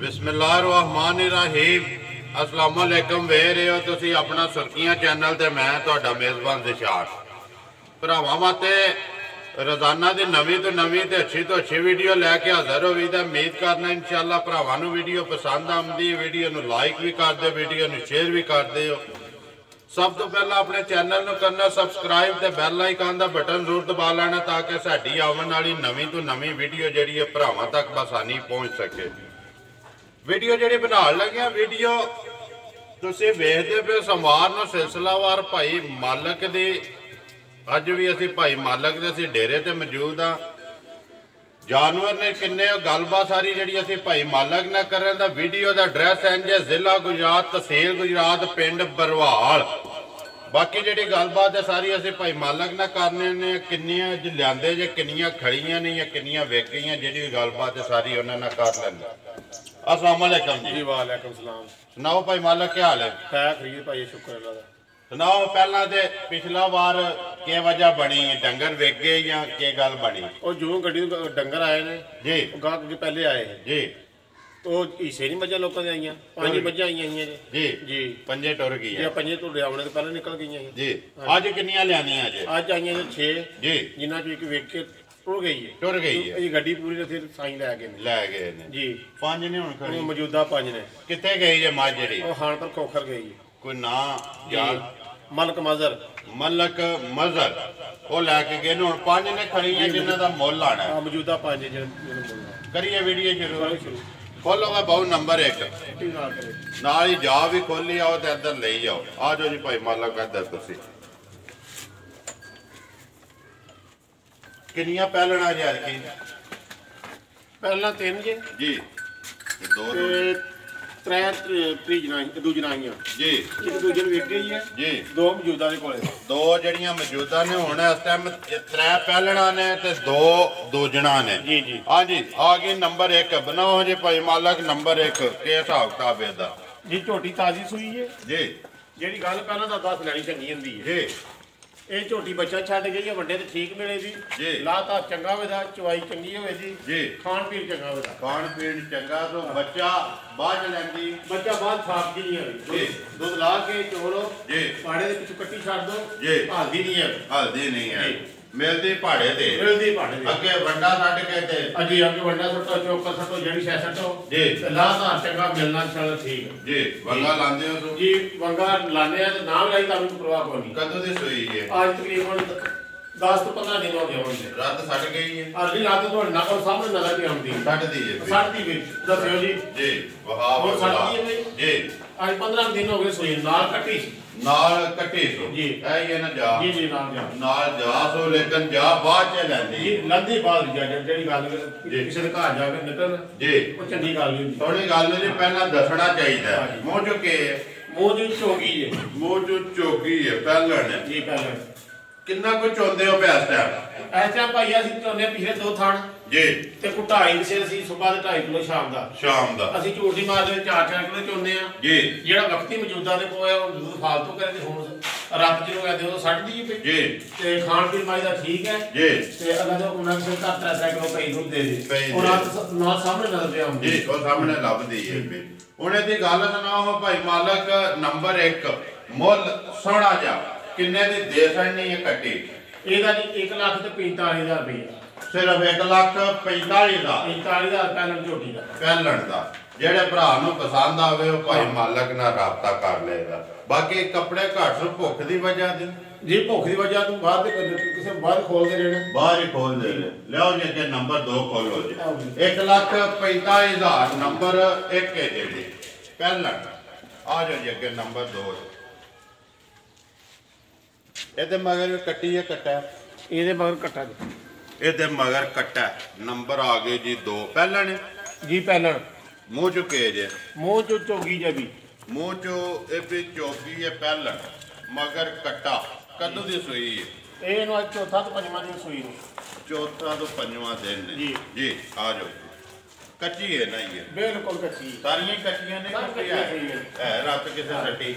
बिस्मिल्लाहिर्रहमानिर्रहीम अस्सलाम वालेकुम वे रहे हो तुसी अपना सुर्खियां चैनल ते मैं तुहाडा मेज़बान दिशार भरावां वास्ते रोजाना की नवीं तो नवीं ते अच्छी वीडियो लैके हाज़र होवी ते उम्मीद करना इंशाअल्लाह भरावां नूं वीडियो पसंद आउंदी वीडियो नूं लाइक भी कर दो वीडियो नूं शेयर भी कर दो। सब तो पहला अपने चैनल नूं करना सबसक्राइब ते बैल आइकन दा बटन जरूर दबा लेना ताकि साडी आवन वाली नवीं तो नवीं वीडियो जिहड़ी है भरावां तक आसानी पहुंच सके। वीडियो जी बना लगे वीडियो तुम वेखते पे सोमवार नूं सिलसिलावार भाई मालक दी अज भी असी भाई मालक दे असी डेरे ते मौजूद हाँ। जानवर ने किन्ने गलबात सारी जी असी भाई मालक ने करन दा वीडियो का एड्रैस इंज है जिला गुजरात तहसील गुजरात पिंड बरवाल। बाकी जी गलबात है सारी असी भाई मालक ने करने ने किन्नियां लियादे जे किन्नियां खड़ियां ने या किन्नियां वेच गई जी गलबात है सारी उन्होंने कर लेंगे। अस्सलाम वालेकुम जी। वालेकुम सलाम। सुनाओ भाई मालक क्या हाल है? खैर खरीद भाई शुक्र अल्लाह दा। सुनाओ पहला ते पिछला बार के वजह बनी डंगर वेच गए या के गल बनी? और जो गड्डी डंगर आए ने जी गाहक के पहले आए जी तो हिस्से नहीं मझा लोगों ने आईयां पांच मझा आईयां जी जी पंजे टुर गई है पंजे तो आने तो पहले निकल गई जी। अज कितनियां लियानियां अज आईयां 6 जी जिन्हां चों एक वेच के टुर गई है ये गड्डी पूरी फिर साईं लै गए ने जी। पांच ने हुण खड़ी मौजूदा 5 ने कित्थे गई जे मझ जेहड़ी और हान पर खोखर गई कोई ना जाल मलक मजर मजर वो लैके गए हुण 5 ने खड़ी है जिन्हां दा मुੱਲ आना है मौजूदा 5 करिए वीडियो शुरू खोलो वा बहु नंबर 1 नाल ही जा भी खोली आओ ते इधर ले आओ आ जाओ जी भाई मालक इधर तुसी किनियां पहलना यार की पहला 3 जी दो त्रै दूजना आईयां जी एक दूजे ਨੂੰ ਵੇਖ ਗਈ है जी दो मौजूदा ਦੇ ਕੋਲੇ दो जड़ियां मौजूदा ने हुण इस टाइम 3 पहलना ने ते 2 दूजना ने जी जी। हां जी आ गई नंबर 1 बनाओ जी भाई मालक नंबर 1 के हिसाब किताब है दा जी। झोटी ताजी सूई है जी ਜਿਹੜੀ ਗੱਲ ਪਹਿਲਾਂ ਤਾਂ ਦੱਸ ਲੈਣੀ ਚੰਗੀ ਹੁੰਦੀ ਹੈ जी ਇਹ ਝੋਟੀ ਬੱਚਾ ਛੱਡ ਗਈ ਹੈ ਵੱਡੇ ਤੇ ਠੀਕ ਮਿਲੇ ਜੀ। ਦੀ ਲਾਤਾ ਚੰਗਾ ਹੋਵੇਦਾ ਚਵਾਈ ਚੰਗੀ ਹੋਵੇ ਜੀ ਖਾਣ ਪੀਣ ਚੰਗਾ ਹੋਵੇਦਾ ਖਾਣ ਪੀਣ ਚੰਗਾ ਤੋਂ ਬੱਚਾ ਬਾਝ ਲੈਂਦੀ ਬੱਚਾ ਬਾਅਦ ਛਾਪ ਨਹੀਂ ਹੈ ਜੀ। ਦੁੱਧ ਲਾ ਕੇ ਚੋਲੋ ਜੀ ਪਾੜੇ ਦੇ ਪਿੱਛੋਂ ਕੱਟੀ ਛੱਡ ਦੋ ਜੀ। ਹਲਦੀ ਨਹੀਂ ਹੈ ਹਲਦੀ ਨਹੀਂ ਹੈ ਜੀ। ਮਿਲਦੀ ਪਹਾੜੇ ਤੇ ਮਿਲਦੀ ਪਾੜੇ ਦੇ ਅੱਗੇ ਵੰਡਾ ਕੱਢ ਕੇ ਤੇ ਅਜੀ ਅੱਗੇ ਵੱਡਾ ਸੱਟੋ ਚੋਕਰ ਸੱਟੋ ਜਿਹੜੀ ਸ਼ੈ ਸੱਟੋ ਜੀ ਤੇ ਲਾਤਾ ਚੰਗਾ ਮਿਲਣਾ ਚਲ ਠੀਕ ਹੈ ਜੀ। ਵੰਗਾ ਲਾਉਂਦੇ ਹੋ ਤੁਸੀਂ? ਜੀ ਵੰਗਾ ਲਾਣੇ ਆ ਤੇ ਨਾਮ ਲਾਈ ਤਾਂ ਮੈਨੂੰ ਪਰਵਾਹ ਕੋਈ ਨਹੀਂ। ਕਦੋਂ ਦੀ ਸੋਈ ਹੈ? ਅੱਜ ਤਕਰੀਬਨ 10 ਤੋਂ 15 ਦਿਨ ਹੋ ਗਏ ਹੋਣਗੇ। ਰਾਤ ਸੜ ਗਈ ਹੈ? ਅਰਲੀ ਰਾਤ ਤੁਹਾਡੇ ਨਾਲ ਕੋਲ ਸਾਹਮਣੇ ਨਜ਼ਰ ਨਹੀਂ ਆਉਂਦੀ ਸੜਦੀ ਹੈ ਸੜਦੀ ਵਿੱਚ ਦੱਸਿਓ ਜੀ ਜੀ ਵਹਾ ਹੋਰ ਸੜਦੀ ਹੈ ਜੀ ਅੱਜ 15 ਦਿਨ ਹੋ ਗਏ ਸੋਈ ਨਾਲ ਕੱਟੀ ਨਾਲ ਕੱਟੀ ਸੋ ਜੀ ਇਹ ਨਾ ਜਾ ਜੀ ਜੀ ਨਾਲ ਜਾ ਨਾਲ ਜਾ ਸੋ ਲੇਕਿਨ ਜਾ ਬਾਅਦ ਚ ਲੈਂਦੀ ਜੀ ਲੰਦੀ ਬਾਅਦ ਜਿਹੜੀ ਗੱਲ ਕਿਸੇ ਦੇ ਘਰ ਜਾ ਕੇ ਨਿਕਲ ਜੀ ਉਹ ਚੰਗੀ ਗੱਲ ਨਹੀਂ ਹੁੰਦੀ। ਥੋੜੀ ਗੱਲ ਜੀ ਪਹਿਲਾਂ ਦੱਸਣਾ ਚਾਹੀਦਾ ਮੂੰਹ ਚੁੱਕੇ ਮੂੰਹ ਦੀ ਚੋਗੀ ਹੈ ਮੂੰਹ ਚੋਂ ਚੋਗੀ ਹੈ ਪਹਿਲਣ ਜੀ ਪਹਿਲਾਂ ਕਿੰਨਾ ਕੁ ਚੋਂਦੇ ਹੋ ਪਿਆ ਇਸ ਟਾਈਮ? ਐਸਾ ਭਾਈ ਅਸੀਂ ਚੋਨੇ ਪਿਛਲੇ 2 ਥਾਣ ਜੀ ਤੇ ਕੁਟਾਈ ਕਿਸੇ ਅਸੀਂ ਸਵੇਰ ਦੇ 2.5 ਕਿਲੋ ਸ਼ਾਮ ਦਾ ਅਸੀਂ ਝੂਠ ਨਹੀਂ ਮਾਰਦੇ 4-4 ਕਿਲੋ ਚੋਨੇ ਆ ਜੀ। ਜਿਹੜਾ ਵਕਤੀ ਮੌਜੂਦਾ ਦੇ ਕੋਲ ਉਹ ਦੁੱਧ ਫਾਲਤੂ ਕਰੇ ਤੇ ਹੁਣ ਰੱਬ ਜਿਹਨੂੰ ਕਹਿੰਦੇ ਉਹ ਸੱਟ ਦੀ ਪਈ ਜੀ ਤੇ ਖਾਣ ਪੀਣ ਮਾਈ ਦਾ ਠੀਕ ਹੈ ਜੀ ਤੇ ਅਗਰ ਜੋ ਉਹਨਾਂ ਨੂੰ ਘੱਟ 3 ਕਿਲੋ ਪਈ ਦੁੱਧ ਦੇ ਦੇ ਉਹ ਨਾਲ ਸਾਹਮਣੇ ਨਜ਼ਰ ਪਿਆ ਹੁੰਦੀ ਜੀ ਉਹ ਸਾਹਮਣੇ ਲੱਭਦੀ ਹੈ ਹੁਣ ਇਹਦੀ ਗੱਲ ਸੁਣਾਓ ਭਾਈ ਮਾਲਕ ਨੰਬਰ 1 ਮੁੱਲ ਸੋਹਣਾ ਜਾ ਕਿੰਨੇ ਦੀ ਦੇ ਸਕਣੀ ਹੈ ਕੱਟੀ? ਇਹਦਾ ਜੀ 1,45,000 ਰੁਪਏ ਸਿਰਫ 1,45,000 45,000 ਪਹਿਲਾਂ ਝੋਟੀ ਦਾ ਪਹਿਲਣ ਦਾ। ਜਿਹੜੇ ਭਰਾ ਨੂੰ ਪਸੰਦ ਆਵੇ ਉਹ ਭਾਈ ਮਾਲਕ ਨਾਲ ਰਾਬਤਾ ਕਰ ਲਏਗਾ। ਬਾਕੀ ਕੱਪੜੇ ਘੱਟ ਨੂੰ ਭੁੱਖ ਦੀ ਵਜ੍ਹਾ ਦੀ ਜੀ ਭੁੱਖ ਦੀ ਵਜ੍ਹਾ ਤੋਂ ਬਾਹਰ ਦੇ ਕਿਸੇ ਬਾਹਰ ਖੋਲ ਕੇ ਰਹਿਣਾ ਬਾਹਰ ਹੀ ਖੋਲ ਦੇ ਲਿਓ ਜੀ ਅੱਗੇ ਨੰਬਰ 2 ਖੋਲੋ ਜੀ 1,45,000 ਨੰਬਰ 1 ਹੈ ਜਿਹੜੀ ਪਹਿਲਣ ਆ ਜਾਓ ਜੀ ਅੱਗੇ ਨੰਬਰ 2 ਇਹਦੇ ਮਗਰ ਕੱਟੀ ਹੈ ਕੱਟਾ ਇਹਦੇ ਮਗਰ ਕੱਟਾ ਜੀ ਇਹਦੇ ਮਗਰ ਕੱਟਾ ਨੰਬਰ ਆ ਗਏ ਜੀ 2 ਪਹਿਲਣ ਜੀ ਪਹਿਲਾਂ ਮੂੰਹ ਚੁੱਕੇ ਜੇ ਮੂੰਹ ਚੋਂ ਚੋਗੀ ਜਾ ਵੀ ਮੂੰਹ ਚੋ ਇਹ ਵੀ ਚੌਕੀ ਹੈ ਪਹਿਲਣ ਮਗਰ ਕੱਟਾ ਕਦੋਂ ਦੀ ਸੂਈ ਹੈ? ਇਹਨੂੰ ਅੱਜ ਚੌਥਾ ਤੋਂ ਪੰਜਵਾਂ ਦਿਨ ਸੂਈ ਨੂੰ ਚੌਥਾ ਤੋਂ ਪੰਜਵਾਂ ਦਿਨ ਨੇ ਜੀ ਜੀ। ਆ ਜਾਓ ਕੱਚੀ ਹੈ ਨਾ ਇਹ ਬਿਲਕੁਲ ਕੱਚੀ ਸਾਰੀਆਂ ਕੱਚੀਆਂ ਨੇ ਸਭ ਕੱਚੀਆਂ ਸਹੀ ਹੈ। ਹੈ ਰਾਤ ਕਿਸੇ ਸੱਟੀ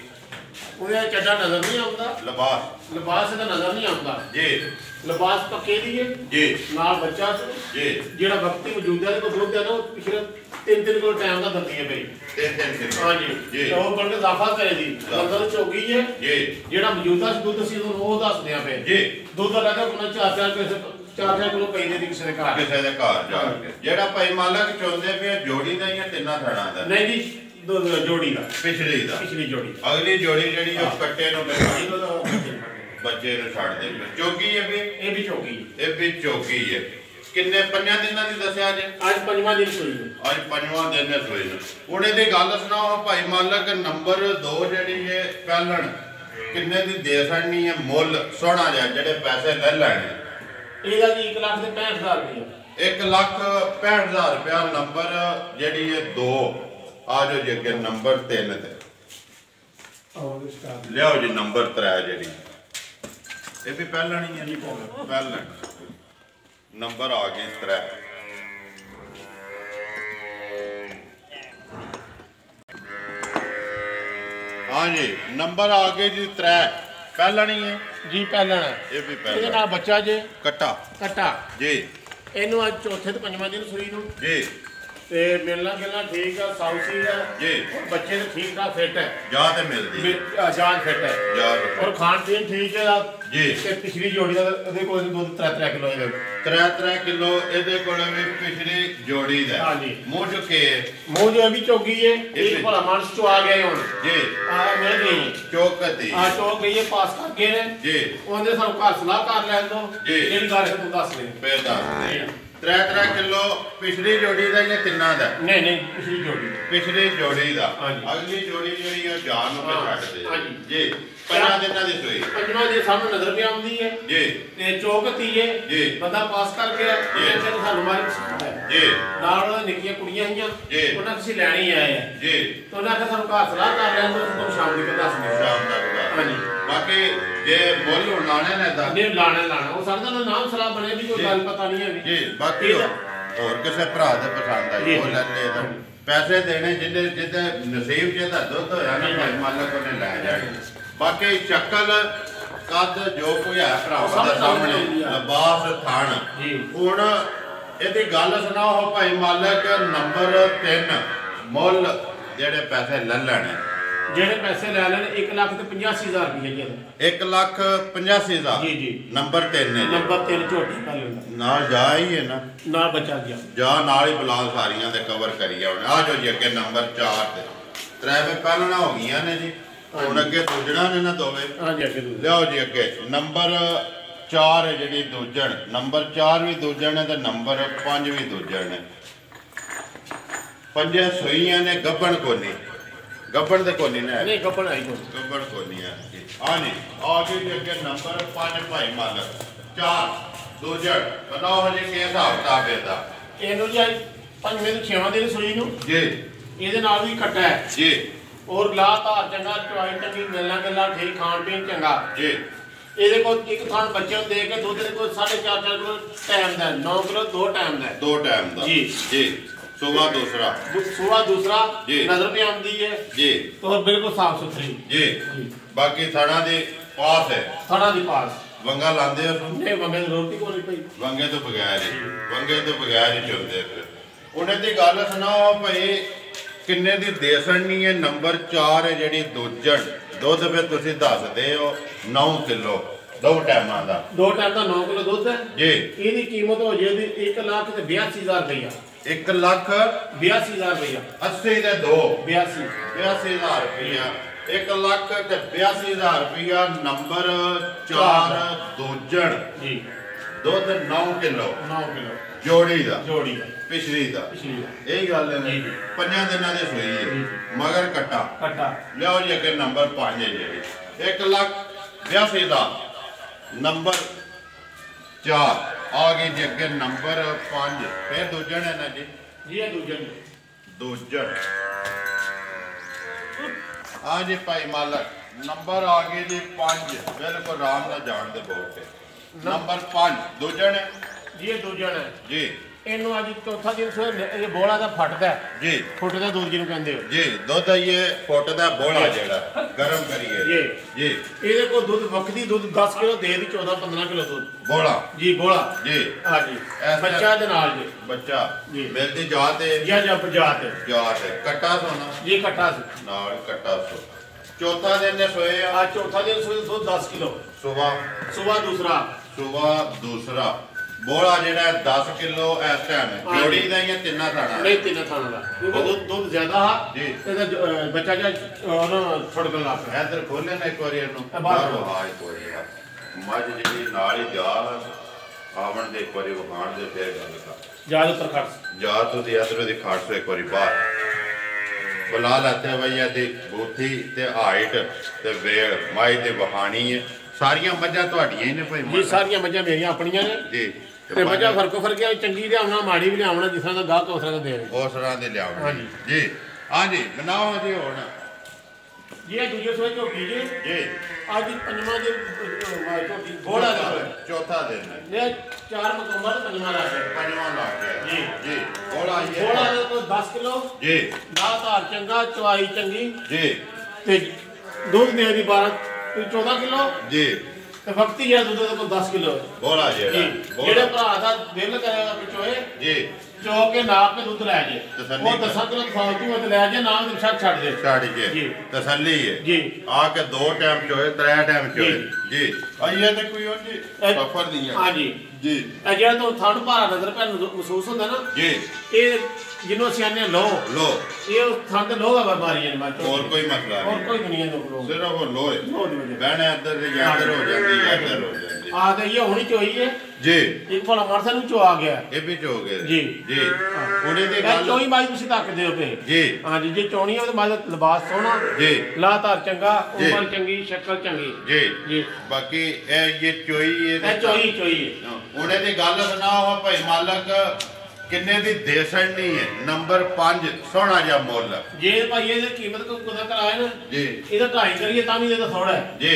ਉਹਦਾ ਚੱਡਾ ਨਜ਼ਰ ਨਹੀਂ ਆਉਂਦਾ, ਲਿਬਾਸ ਇਹਦਾ ਨਜ਼ਰ ਨਹੀਂ ਆਉਂਦਾ ਜੀ। ਲਿਬਾਸ ਪੱਕੇ ਦੀ ਹੈ ਜੀ, ਨਾਲ ਬੱਚਾ ਸੀ ਜੀ। ਜਿਹੜਾ ਵਕਤੀ ਮੌਜੂਦਾ ਦੇ ਕੋਲ ਦੁੱਧ ਹੈ ਨਾ ਉਹ ਪਿਛਲੇ 3 ਕਿਲੋ ਟਾਈਮ ਦਾ ਦਿੰਦੀ ਹੈ ਬਈ। 3 ਕਿਲੋ। ਹਾਂਜੀ ਜੀ। ਉਹ ਬੰਦੇ ਇਜ਼ਾਫਾ ਕਰੇ ਦੀ ਅੰਦਰ ਚੋਗੀ ਹੈ ਜੀ। ਜਿਹੜਾ ਮੌਜੂਦਾ ਸੀ ਦੁੱਧ ਸੀ ਉਹ ਦੱਸਦੇ ਆ ਪਏ ਜੀ। ਦੁੱਧ ਲੱਗਾ ਕੋਨਾ 4 ਕਿਲੋ ਪੈਂਦੇ ਦੀ ਕਿਸੇ ਦੇ ਘਰ ਜਾ ਕੇ ਜਿਹੜਾ ਭਾਈ ਮਾਲਕ ਚਾਹੁੰਦੇ ਵੀ ਜੋੜੀ ਦਾ ਜਾਂ ਤਿੰਨਾਂ ਥੜਾਂ ਦਾ? ਨਹੀਂ ਜੀ ਜੋੜੀ ਦਾ, ਪਿਛਲੀ ਜੋੜੀ। ਅਗਲੀ ਜੋੜੀ ਜਿਹੜੀ ਉਹ ਕੱਟੇ ਨੂੰ ਬੱਚੇ ਨੂੰ ਛੱਡ ਦੇ। ਚੋਗੀ ਹੈ ਵੀ ਇਹ ਵੀ ਚੋਗੀ, ਇਹ ਵੀ ਚੋਗੀ ਹੈ। ਕਿੰਨੇ 5 ਦਿਨਾਂ ਦੀ ਦੱਸਿਆ ਜੇ? ਅੱਜ 5ਵਾਂ ਦਿਨ ਸੋਈ ਨੂੰ। ਅੱਜ 5ਵਾਂ ਦਿਨ ਹੈ ਸੋਈ ਨੂੰ। ਹੁਣ ਇਹਦੀ ਗੱਲ ਸੁਣਾਓ ਭਾਈ ਮਾਲਕ। ਨੰਬਰ 2 ਜਿਹੜੀ ਹੈ ਪਹਿਲਣ ਕਿੰਨੇ ਦੀ ਦੇ ਸਕਣੀ ਹੈ? ਮੁੱਲ ਸੋਹਣਾ ਜਿਹਾ ਜਿਹੜੇ ਪੈਸੇ ਲੈ ਲੈਣੇ ਇਹਦਾ ਜੀ 1,65,000 ਰੁਪਏ। 1,65,000 ਰੁਪਇਆ ਨੰਬਰ ਜਿਹੜੀ ਹੈ 2। ਆ ਜਾਓ ਜੀ ਅੱਗੇ ਨੰਬਰ 3 ਤੇ ਲਿਆਓ ਜੀ ਨੰਬਰ 3 ਜਿਹੜੀ ਇਹ ਵੀ ਪਹਿਲਾਂ ਨਹੀਂ ਹੈ ਜੀ। ਪਹਿਲਾਂ ਨੰਬਰ ਆ ਗਏ 3। हाँ जी नंबर आ गए जी 3 पहला नहीं है जी पहला ये भी ਇਹਦੇ पहला ਨਾਲ ਬੱਚਾ ਜੇ कट्टा जी ਇਹਨੂੰ ਅੱਜ ਚੌਥੇ ਤੇ 5ਵਾਂ ਦਿਨ ਸੂਈ ਨੂੰ जी ਤੇ ਮਿਲਣਾ ਗਿਲਣਾ ਠੀਕ ਆ ਸਾਊਸੀ ਆ जी ਬੱਚੇ ਦੇ ਠੀਕ ਠਾਕ ਫਿੱਟ ਹੈ जाते मिलती ਜਾਨ ਫਿੱਟ ਹੈ जात ਔਰ ਖਾਣ ਪੀਣ ਠੀਕ ਹੈ जी ਤੇ ਪਿਛਲੀ ਜੋੜੀ ਦਾ ਇਹਦੇ ਕੋਲ ਦੁੱਧ 3 ਕਿਲੋ ਇਹਦੇ 3 किलो ਇਹਦੇ ਕੋਲ ਵੀ ਪਿਛਲੀ ਜੋੜੀ ਦਾ हाँ जी। ਮੂੰਹ ਚੁੱਕੇ ਮੂੰਹ ਜੋ ਵੀ ਚੌਗੀ ਹੈ ਇਹ ਇੱਕ ਭਲਾ ਮਾਨਸ ਚੋ ਆ ਗਿਆ ਹੁਣ जी ਆ ਮਿਲ ਗਈ ਚੌਕਤੀ ਆ ਚੌਕ ਗਈ ਹੈ ਪਾਸ ਕਰ ਗਏ ਨੇ जी ਉਹਨੇ ਸਾਨੂੰ ਘਰ ਸਲਾਹ ਕਰ ਲੈਣ ਦੋ ਜੀ। ਜਿਹੜੀ ਗੱਲ ਹੈ ਤੂੰ ਦੱਸ ਦੇ ਪੈਦਾ 3 किलो ਪਿਛਲੀ ਜੋੜੀ ਦਾ ਜਾਂ ਤਿੰਨਾਂ ਦਾ? ਨਹੀਂ ਪਿਛਲੀ ਜੋੜੀ ਪਿਛਲੀ ਜੋੜੀ ਦਾ। हाँ जी। ਅਗਲੀ ਜੋੜੀ ਜਿਹੜੀ ਉਹ ਜਾਨ ਨੂੰ हाँ, ਛੱਡ ਦੇ हाँ जी। ਜੀ 5 ਦਿਨਾਂ ਦੀ ਸੂਈ ਪੰਜਵਾਂ ਦੇ ਸਾਹਮਣੇ ਨਜ਼ਰ ਵੀ ਆਉਂਦੀ ਹੈ ਜੀ ਤੇ ਚੌਕਤੀ ਹੈ ਜੀ। ਬੰਦਾ ਪਾਸ ਕਰ ਗਿਆ ਇਹ ਫਿਰ ਸਾਨੂੰ ਮਾਰੀ ਪਸੰਦ ਹੈ ਜੀ ਨਾਲ ਉਹਦੀਆਂ ਨਿੱਕੀਆਂ ਕੁੜੀਆਂ ਆਈਆਂ ਜੀ। ਉਹਨਾਂ ਕਿਸੇ ਲੈਣੀ ਆਏ ਆ ਜੀ ਤੇ ਉਹਨਾਂ ਆਖਿਆ ਸਾਨੂੰ ਘਰ ਸਲਾਹ ਕਰ ਲੈਣ ਦੋ ਤੁਹਾਨੂੰ ਸ਼ਾਮ ਦੀ ਦੱਸ ਦਿਓ ਸ਼ਾਮ ਤੱਕ ਦਾ। ਹਾਂਜੀ ਬਾਕੀ ਜੇ ਮੁੱਲ ਹੁਣ ਲਾਣੇ ਨੇ ਤਾਂ ਨਹੀਂ ਲਾਣਾ ਉਹ ਸਾਡਾ ਤਾਂ ਨਾਮ ਸਲਾਹ ਬਣੇ ਵੀ ਕੋਈ ਗੱਲ ਪਤਾ ਨਹੀਂ ਹੈਗੀ ਜੀ ਬਾਕੀ ਹੋਰ ਕਿਸੇ ਭਰਾ ਦੇ ਪਸੰਦ ਆਈ ਉਹ ਲੈ ਲੈ ਤਾਂ ਪੈਸੇ ਦੇਣੇ ਜਿਹਦੇ ਨਸੀਬ ਜੇ ਦਾ ਦੁੱਧ ਹੋਇਆ ਨਾ ਭਾਈ ਮਾਲਕ ਉਹਨੇ ਲੈ ਜਾਣੇ। ਬਾਕੀ ਸ਼ਕਲ ਕੱਦ ਜੋ ਕੋਈ ਹੈ ਭਰਾਵਾਂ ਦੇ ਸਾਹਮਣੇ ਲਿਬਾਸ ਥਣ ਜੀ। ਹੁਣ ਇਹਦੀ ਗੱਲ ਸੁਣਾਓ ਭਾਈ ਮਾਲਕ। ਨੰਬਰ 3 ਮੁੱਲ ਜਿਹੜੇ ਪੈਸੇ ਲੈ ਲੈਣੇ ਜਿਹੜੇ ਪੈਸੇ ਲੈ ਲੈਣ 1,85,000 ਰੁਪਏ ਜੀ 1,85,000 ਜੀ ਜੀ। ਨੰਬਰ 3 ਨੇ ਨੰਬਰ 3 ਝੋਟੀ ਪਾ ਲੈਂਦਾ ਨਾਲ ਜਾ ਹੀ ਹੈ ਨਾ ਨਾਲ ਬੱਚਾ ਗਿਆ ਜਾ ਨਾਲ ਹੀ ਬਲਾਲ ਸਾਰੀਆਂ ਦੇ ਕਵਰ ਕਰੀ ਆਉਣੇ। ਆ ਜਾਓ ਜੀ ਅੱਗੇ ਨੰਬਰ 4 ਤੇ 3 ਪਹਿਲਾਂ ਹੋ ਗਈਆਂ ਨੇ ਜੀ। ਹੁਣ ਅੱਗੇ ਦੂਜਣਾ ਨੇ ਨਾ ਦੋਵੇਂ। ਹਾਂਜੀ ਅੱਗੇ ਦੂਜਾ ਲਿਆਓ ਜੀ ਅੱਗੇ ਨੰਬਰ 4 ਹੈ ਜਿਹੜੀ ਦੂਜਣ। ਨੰਬਰ 4 ਵੀ ਦੂਜਣ ਹੈ ਤੇ ਨੰਬਰ 5 ਵੀ ਦੂਜਣ ਹੈ। ਪੰਜੇ ਸੂਈਆਂ ਨੇ ਗੱਬਣ ਕੋਨੀ ਗੱਬਣ ਦੇ ਕੋਨੀ ਨੇ ਨਹੀਂ ਗੱਪਣ ਆਈ ਕੋਈ ਗੱਬਣ ਕੋਨੀ ਹੈ ਆ ਨਹੀਂ ਆ ਗਈ ਜੀ ਅੱਗੇ ਨੰਬਰ 5 ਭਾਈ ਮਾਲਕ 4 ਦੂਜਣ ਬਣਾਓ ਹਜੇ ਕੀ ਹਿਸਾਬ ਕਿਤਾਬ ਇਹਦਾ? ਇਹਨੂੰ ਜੀ 5ਵੇਂ ਤੋਂ 6ਵਾਂ ਦਿਨ ਸੂਈ ਨੂੰ ਜੀ ਇਹਦੇ ਨਾਲ ਵੀ ਕੱਟਾ ਹੈ ਜੀ ਔਰ ਲਾ ਧਾਰ ਚੰਗਾ ਚੁਆਈ ਚੰਗੀ ਮਿਲਣਾ ਗੱਲਾਂ ਠੀਕ ਖਾਣ ਪੀਣ ਚੰਗਾ ਜੀ ਇਹਦੇ ਕੋਲ ਇੱਕ ਥਾਂ ਬੱਚੇ ਨੂੰ ਦੇ ਕੇ ਦੁੱਧ ਦੇ ਕੋਲ 4.5 ਕਿਲੋ ਟਾਈਮ ਦਾ 9 ਕਿਲੋ 2 ਟਾਈਮ ਦਾ 2 ਟਾਈਮ ਦਾ ਜੀ। ਜੀ ਸੁਬਾ ਦੂਸਰਾ ਸੁਆ ਦੂਸਰਾ ਜੀ। ਨਜ਼ਰ ਵੀ ਆਉਂਦੀ ਹੈ ਜੀ ਔਰ ਬਿਲਕੁਲ ਸਾਫ ਸੁਥਰੀ ਜੀ ਜੀ ਬਾਕੀ ਥਣਾ ਦੇ ਪਾਸ ਹੈ। ਥਣਾ ਦੀ ਪਾਸ ਵੰਗਾ ਲਾਉਂਦੇ ਹੋ ਤੁਸੀਂ? ਨਹੀਂ ਮੰਗੇ ਰੋਟੀ ਕੋਲ ਪਈ ਵੰਗੇ ਤੋਂ ਬਗੈਰ ਹੀ ਚੁੰਦੇ ਫਿਰ ਉਹਨੇ ਦੀ ਗੱਲ ਸੁਣਾਓ ਭਾਈ ਕਿੰਨੇ ਦੀ ਦੇ ਸਕਣੀ ਹੈ? ਨੰਬਰ 4 ਹੈ ਜਿਹੜੀ ਦੂਜਣ ਦੁੱਧ ਫਿਰ ਤੁਸੀਂ ਦੱਸਦੇ ਹੋ 9 ਕਿਲੋ 2 ਟਾਈਮਾਂ ਦਾ 2 ਟਾਈਮ ਦਾ 9 ਕਿਲੋ ਦੁੱਧ ਹੈ ਜੀ। ਇਹਦੀ ਕੀਮਤ ਹੋ ਜਾਏਗੀ 1,82,000 ਰੁਪਇਆ 1,82,000 ਰੁਪਇਆ 80 ਦੇ 2 82 82,000 ਰੁਪਇਆ 1,82,000 ਰੁਪਇਆ ਨੰਬਰ 4 ਦੂਜਣ ਜੀ ਦੁੱਧ 9 ਕਿਲੋ 9 ਕਿਲੋ ਜੋੜੀ ਦਾ ਜੋੜੀ ਦਾ ਪਿਛਲੀ ਦਾ ਪਿਛਲੀ ਦਾ ਇਹ ਗੱਲ ਹੈ ਜੀ। 5 ਦਿਨਾਂ ਦੀ ਸੂਈ ਹੈ ਜੀ। ਮਗਰ ਕੱਟਾ ਕੱਟਾ ਲਿਆਓ ਜੀ ਅੱਗੇ ਨੰਬਰ 5 ਹੈ ਜਿਹੜੀ 1,82,000 ਦਾ ਨੰਬਰ 4 ਆ ਗਈ ਜੀ ਅੱਗੇ ਨੰਬਰ 5 ਫਿਰ ਦੂਜਣ ਹੈ ਨਾ ਜੀ ਜੀ ਇਹ ਦੂਜੇ ਨੂੰ ਦੂਜਣ ਆ ਜੀ ਭਾਈ ਮਾਲਕ ਨੰਬਰ ਆ ਗਏ ਜੀ 5 ਬਿਲਕੁਲ ਆਰਾਮ ਨਾਲ ਜਾਣ ਦੇ ਬੋਲ ਤੇ ਨੰਬਰ 5 ਦੂਜਣ ਹੈ ਜੀ ਇਹ ਦੂਜਾ ਹੈ ਜੀ ਇਹਨੂੰ ਅੱਜ ਚੌਥਾ ਦਿਨ ਸੋ ਇਹ ਬੋਲਾ ਦਾ ਫਟਦਾ ਜੀ ਫੁੱਟਦਾ ਦੁੱਧ ਜਿਹਨੂੰ ਕਹਿੰਦੇ ਹੋ ਜੀ ਦੁੱਧ ਇਹ ਫੁੱਟ ਦਾ ਬੋਲਾ ਜਿਹੜਾ ਗਰਮ ਕਰੀਏ ਜੀ ਇਹਦੇ ਕੋਲ ਦੁੱਧ ਵਕਤੀ ਦੁੱਧ 10 ਕਿਲੋ ਦੇ ਦੀ 14-15 ਕਿਲੋ ਦੁੱਧ ਬੋਲਾ ਜੀ ਬੋਲਾ ਜੀ ਹਾਂ ਜੀ ਬੱਚਾ ਦੇ ਨਾਲ ਜੀ ਬੱਚਾ ਜੀ ਮਿਲਦੀ ਜਾਤ ਹੈ ਜਾਂ ਜਾਤ ਕੱਟਾ ਸੋਨਾ ਜੀ ਕੱਟਾ ਸੀ ਨਾਲ ਕੱਟਾ ਸੋ ਚੌਥਾ ਦਿਨ ਨੇ ਸੋਏ ਆ ਚੌਥਾ ਦਿਨ ਸੋਏ ਦੁੱਧ 10 ਕਿਲੋ ਸੁਬਾ ਦੂਸਰਾ ਬੋਲਾ ਜਿਹੜਾ 10 ਕਿਲੋ ਇਸ ਟਾਈਮ ਜੋੜੀ ਦਾ ਜਾਂ ਤਿੰਨਾਂ ਥਾਣਾ ਨਹੀਂ ਤਿੰਨਾਂ ਥਾਣਾ ਦਾ ਕਿਉਂਕਿ ਦੁੱਧ ਜ਼ਿਆਦਾ ਆ ਜੀ ਇਹਦਾ ਬੱਚਾ ਜਾਂ ਛੋੜਕਣ ਲੱਗ ਪਿਆ ਇੱਧਰ ਖੋਲੇ ਨਾ ਇੱਕ ਵਾਰੀ ਇਹਨੂੰ ਬਾਹਰ ਹਾਜ ਕੋਈ ਮੱਝ ਜਿਹੜੀ ਨਾਲ ਹੀ ਜਾ ਆਵਣ ਦੇ ਇੱਕ ਵਾਰੀ ਵਹਾਣ ਦੇ ਫੇਰ ਗੱਲ ਕਰ ਜਾਦ ਉੱਪਰ ਖੜ ਜਾ ਤੁਸੀਂ ਇੱਧਰ ਦੀ ਖਾੜ ਸੋ ਇੱਕ ਵਾਰੀ ਬਾਹਰ ਬੁਲਾ ਲਾਤੇ ਬਈ ਇਹਦੀ ਬੂਥੀ ਤੇ ਹਾਈਟ ਤੇ ਵੇਲ ਮਾਈ ਤੇ ਵਹਾਣੀ ਹੈ ਸਾਰੀਆਂ ਮੱਝਾਂ ਤੁਹਾਡੀਆਂ ਹੀ ਨੇ ਭਾਈ ਜੀ ਸਾਰੀਆਂ ਮੱਝਾਂ ਮੇਰੀਆਂ ਆਪਣੀਆਂ ਨੇ ਜੀ ਤੇ ਮੱਝਾਂ ਫਰਕ ਚੰਗੀ ਲਿਆਉਣਾ ਮਾੜੀ ਵੀ ਲਿਆਉਣਾ ਜਿਸ ਤਰ੍ਹਾਂ ਦਾ ਗਾਹਕ ਉਸ ਤਰ੍ਹਾਂ ਦਾ ਦੇ ਉਸ ਤਰ੍ਹਾਂ ਦੇ ਲਿਆਉਣਾ ਜੀ ਹਾਂਜੀ ਬਣਾਓ ਜੀ ਹੁਣ ਜੀ ਇਹ ਦੂਜੇ ਸੋਏ ਝੋਟੀ ਜੀ ਅੱਜ ਪੰਜਵਾਂ ਦਿਨ ਝੋਟੀ ਬੋਲਾ ਦਾ ਚੌਥਾ ਦਿਨ ਇਹ 4 ਮੁਕੰਮਲ ਪੰਜਵਾਂ ਲਾ ਕੇ ਜੀ ਬੋਲਾ ਦਾ ਕੋਈ 10 ਕਿਲੋ ਜੀ ਦਾ ਧਾਰ ਚੰਗਾ ਚਵਾਈ ਚੰਗੀ ਜੀ ਤੇ ਦੁੱਧ ਦੇ ਦੀ 14 ਕਿਲੋ ਜੀ ਤੇ ਵਕਤੀ ਹੈ ਦੁੱਧ ਦਾ ਕੋਈ 10 ਕਿਲੋ ਬੋਲਾ ਜਿਹੜੇ ਭਰਾ ਦਾ ਦਿਲ ਕਰੇਗਾ ਪਿਛੋਏ ਜੀ ਚੋ ਕੇ ਨਾਪ ਕੇ ਦੁੱਧ ਲੈ ਜੇ ਤਸੱਲੀ ਉਹ 10 ਕਿਲੋ ਫਾਲਤੂ ਤੇ ਲੈ ਜੇ ਨਾਮ ਦੇ ਛੱਡ ਦੇ ਛੱਡ ਜੇ ਤਸੱਲੀ ਹੈ ਜੀ ਆ ਕੇ 2 ਟਾਈਮ ਚੋਏ 3 ਟਾਈਮ ਚੋਏ ਜੀ ਆਈਏ ਤੇ ਕੋਈ ਉਹ ਜੀ ਸਫਰ ਦੀਆਂ ਹਾਂ ਜੀ ਜੀ ਇਹ ਜਿਹੜਾ ਤੋਂ ਥਣ ਭਾਰਾ ਨਜ਼ਰ ਪੈਣ ਮਹਿਸੂਸ ਹੁੰਦਾ ਨਾ ਜੀ ਇਹ ਜਿਹਨੂੰ ਅਸੀਂ ਆਨੇ ਲੋ ਇਹ ਥਣ ਤੇ ਲੋਹਾ ਬਿਮਾਰੀਆਂ ਨੇ ਬਾਅਦ ਹੋਰ ਕੋਈ ਮਸਲਾ ਹੋਰ ਨਹੀਂ ਕੋਈ ਦੁਨੀਆ ਦੇ ਲੋਕ ਸਿਰਫ ਉਹ ਲੋਏ ਬਹਿਣਾ ਇੱਧਰ ਤੇ ਇੱਧਰ ਹੋ ਜਾਂਦੀ ਹੈ ਇੱਧਰ ਹੋ ਜਾਂਦੀ ਆ ਤੇ ਇਹ ਹੋਣੀ ਚਾਹੀਏ ਜੀ ਇੱਕ ਭਲਾ ਮਰਸਾ ਨੂੰ ਚੋ ਆ ਗਿਆ ਇਹ ਵੀ ਚੋ ਗਏ ਜੀ ਉਹਨੇ ਦੀ ਗੱਲ ਚੋਈ ਮਾਈ ਤੁਸੀਂ ਤੱਕਦੇ ਹੋ ਪਏ ਜੀ ਹਾਂ ਜੀ ਜੇ ਚੋਣੀ ਉਹਦੇ ਮਾਦਾ ਲਿਬਾਸ ਸੋਹਣਾ ਜੀ ਲਾਤਾਰ ਚੰਗਾ ਉਮਰ ਚੰਗੀ ਸ਼ਕਲ ਚੰਗੀ ਜੀ ਬਾਕੀ ਇਹ ਚੋਈ ਇਹ ਚੋਈ ਉਹਨੇ ਦੀ ਗੱਲ ਸੁਣਾਓ ਭਾਈ ਮਾਲਕ ਕਿੰਨੇ ਦੀ ਦੇ ਛੜਨੀ ਹੈ ਨੰਬਰ 5 ਸੋਹਣਾ ਜਿਹਾ ਮੁੱਲ ਜੇ ਭਾਈ ਇਹਦੀ ਕੀਮਤ ਕੋਈ ਕੁਦਾ ਕਰਾਏ ਨਾ ਜੀ ਇਹਦਾ 2.5 ਕਰੀਏ ਤਾਂ ਵੀ ਇਹਦਾ ਥੋੜਾ ਹੈ ਜੀ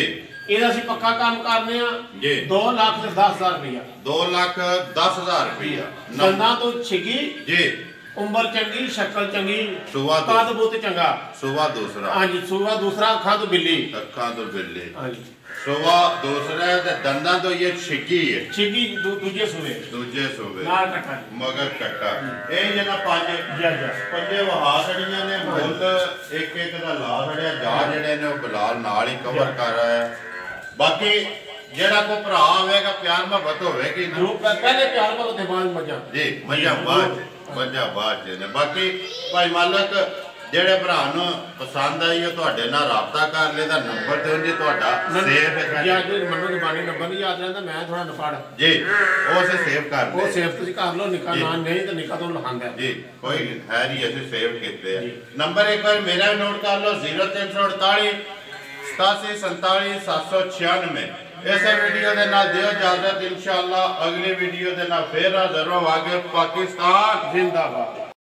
ਇਹਦਾ ਅਸੀਂ ਪੱਕਾ ਕੰਮ ਕਰਨੇ ਆ ਜੀ 2,10,000 ਰੁਪਇਆ 2,10,000 ਰੁਪਇਆ ਦੰਦਾਂ ਤੋਂ ਛਿਗੀ ਜੀ ਉਮਰ ਚੰਗੀ ਸ਼ਕਲ ਚੰਗੀ ਸੁਭਾ ਕੱਦ ਬੁੱਤ ਚੰਗਾ ਸੁਭਾ ਦੂਸਰਾ ਹਾਂਜੀ ਸੁਭਾ ਦੂਸਰਾ ਅੱਖਾਂ ਤੋਂ ਬਿੱਲੀ ਹਾਂਜੀ ਸੁਭਾ ਦੂਸਰਾ ਤੇ ਦੰਦਾਂ ਤੋਂ ਇਹ ਛਿੱਗੀ ਹੈ ਛਿਗੀ ਦੂਜੇ ਸੂਵੇ ਨਾਲ ਕੱਟਾ ਮਗਰ ਕੱਟਾ ਇਹ ਜਿਹੜਾ 5 ਪੰਜੇ ਵਹਾ ਛੜੀਆਂ ਨੇ ਮੁੱਲ ਇੱਕ ਦਾ ਲਾ ਛੜਿਆ ਜਾ ਜਿਹੜੇ ਨੇ ਉਹ ਬਲਾਲ ਨਾਲ ਹੀ ਕਵਰ ਕਰ ਆਇਆ ਬਾਕੀ ਜਿਹੜਾ ਕੋ ਭਰਾ ਆਵੇਗਾ ਪਿਆਰ ਮੁਹੱਬਤ ਹੋਵੇਗੀ ਨਾ ਪਹਿਲੇ ਪਿਆਰ ਮੁਹੱਬਤ ਦੇ ਬਾਅਦ ਮੱਝਾਂ ਜੀ ਮੱਝਾਂ ਬਾਅਦ ਨੇ ਬਾਕੀ ਭਾਈ ਮਾਲਕ ਜਿਹੜੇ ਭਰਾ ਨੂੰ ਪਸੰਦ ਆਈ ਉਹ ਤੁਹਾਡੇ ਨਾਲ ਰਾਬਤਾ ਕਰ ਲੈ ਦਾ ਨੰਬਰ ਤੇ ਉਹਨੇ ਤੁਹਾਡਾ ਸੇਵ ਹੈ ਜੀ ਮੈਨੂੰ ਜ਼ਬਾਨੀ ਨੰਬਰ ਨਹੀਂ ਯਾਦ ਰਹਿੰਦਾ ਮੈਂ ਥੋੜਾ ਨਪੜ ਜੀ ਉਹ ਸੇ ਸੇਵ ਕਰ ਉਹ ਸੇਵ ਤੁਸੀਂ ਕਰ ਲਓ ਨਿੱਕਾ ਨਾਂ ਨਹੀਂ ਤਾਂ ਨਿੱਕਾ ਤੋਂ ਲਹਾਂਗਾ ਜੀ ਕੋਈ ਹੈ ਨਹੀਂ ਅਸੀਂ ਸੇਵ ਕੀਤੇ ਆ ਨੰਬਰ ਇੱਕ ਵਾਰ ਮੇਰਾ ਨੋਟ ਕਰ ਲਓ 0348 8747 796 ਇਸੇ ਵੀਡੀਓ ਦੇ ਨਾਲ ਦਿਓ ਇਜਾਜ਼ਤ ਇਨਸ਼ਾਅੱਲਾ ਅਗਲੀ ਵੀਡੀਓ ਦੇ ਨਾਲ ਫੇਰ ਹਾਜ਼ਰ ਹੋਵਾਂਗੇ ਪਾਕਿਸਤਾਨ ਜ਼ਿੰਦਾਬਾਦ